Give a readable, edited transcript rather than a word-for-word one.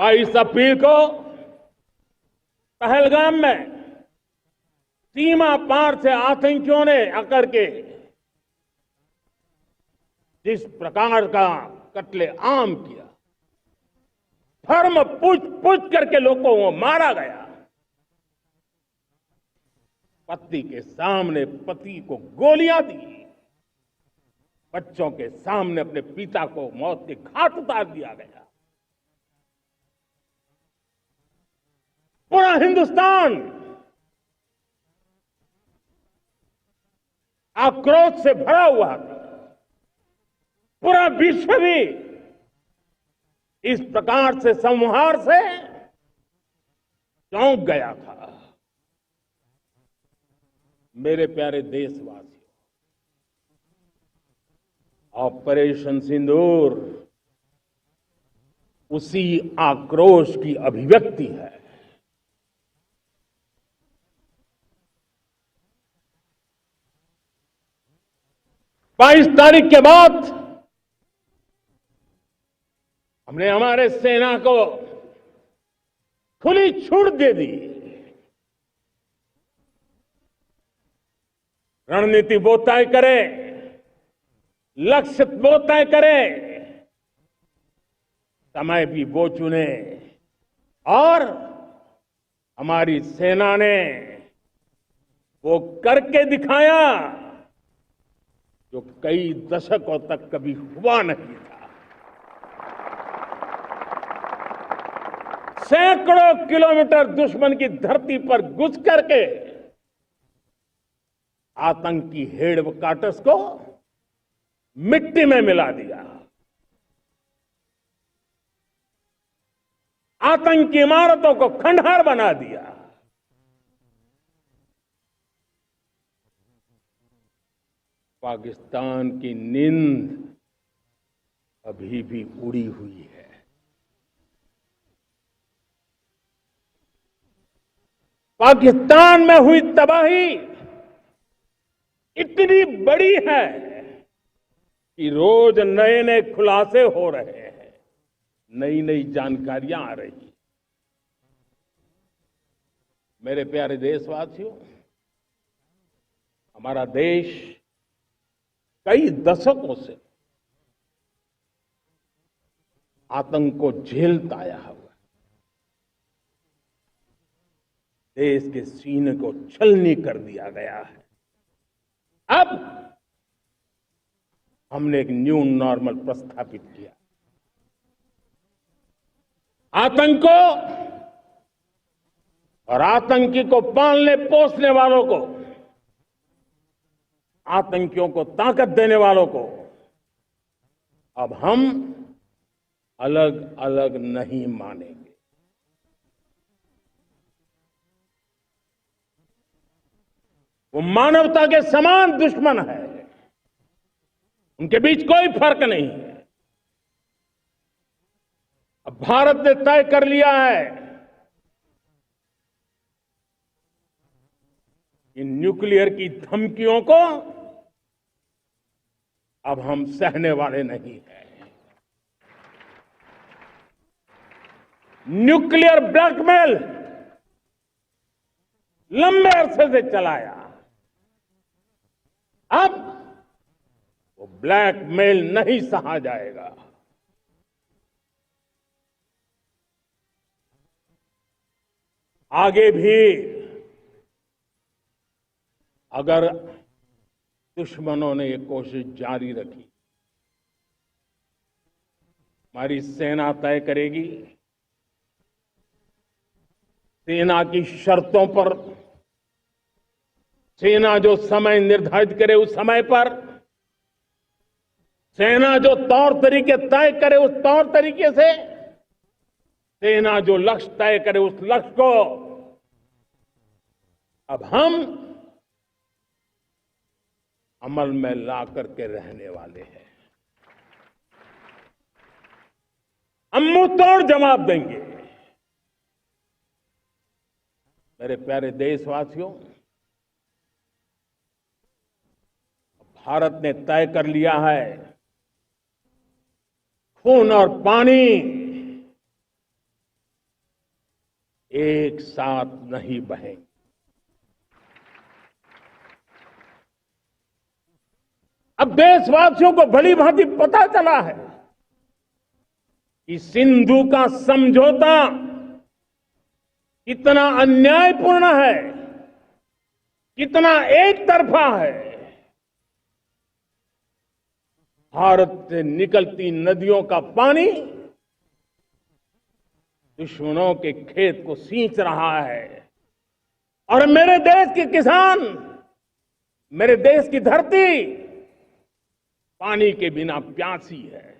और इस अपील को पहलगाम में सीमा पार से आतंकियों ने आकर के जिस प्रकार का कत्ले आम किया, धर्म पूछ पूछ करके लोगों को मारा गया, पत्नी के सामने पति को गोलियां दी, बच्चों के सामने अपने पिता को मौत के घाट उतार दिया गया। पूरा हिंदुस्तान आक्रोश से भरा हुआ था। पूरा विश्व भी इस प्रकार से संहार से चौंक गया था। मेरे प्यारे देशवासियों, ऑपरेशन सिंदूर उसी आक्रोश की अभिव्यक्ति है। 22 तारीख के बाद हमने हमारे सेना को खुली छूट दे दी। रणनीति वो तय करे, लक्ष्य वो तय करे, समय भी वो चुने, और हमारी सेना ने वो करके दिखाया जो कई दशकों तक कभी हुआ नहीं था। सैकड़ों किलोमीटर दुश्मन की धरती पर घुस करके आतंकी हेडक्वार्टर्स को मिट्टी में मिला दिया, आतंकी इमारतों को खंडहर बना दिया। पाकिस्तान की नींद अभी भी उड़ी हुई है। पाकिस्तान में हुई तबाही इतनी बड़ी है कि रोज नए नए खुलासे हो रहे हैं, नई नई जानकारियां आ रही। मेरे प्यारे देशवासियों, हमारा देश कई दशकों से आतंक को झेलता आया हुआ है। देश के सीने को छलनी कर दिया गया है। अब हमने एक न्यू नॉर्मल प्रस्थापित किया। आतंक को और आतंकी को पालने पोसने वालों को, आतंकियों को ताकत देने वालों को अब हम अलग अलग नहीं मानेंगे। वो मानवता के समान दुश्मन है, उनके बीच कोई फर्क नहीं है। अब भारत ने तय कर लिया है कि न्यूक्लियर की धमकियों को अब हम सहने वाले नहीं हैं। न्यूक्लियर ब्लैकमेल लंबे अरसे से चलाया, अब वो ब्लैकमेल नहीं सहा जाएगा। आगे भी अगर दुश्मनों ने ये कोशिश जारी रखी, हमारी सेना तय करेगी, सेना की शर्तों पर, सेना जो समय निर्धारित करे उस समय पर, सेना जो तौर तरीके तय करे उस तौर तरीके से, सेना जो लक्ष्य तय करे उस लक्ष्य को अब हम अमल में ला करके रहने वाले हैं। हम मुंह तोड़ जवाब देंगे। मेरे प्यारे देशवासियों, भारत ने तय कर लिया है, खून और पानी एक साथ नहीं बहेंगे। अब देशवासियों को भली भांति पता चला है कि सिंधु का समझौता कितना अन्यायपूर्ण है, कितना एक तरफा है। भारत से निकलती नदियों का पानी दुश्मनों के खेत को सींच रहा है और मेरे देश के किसान, मेरे देश की धरती पानी के बिना प्यासी है।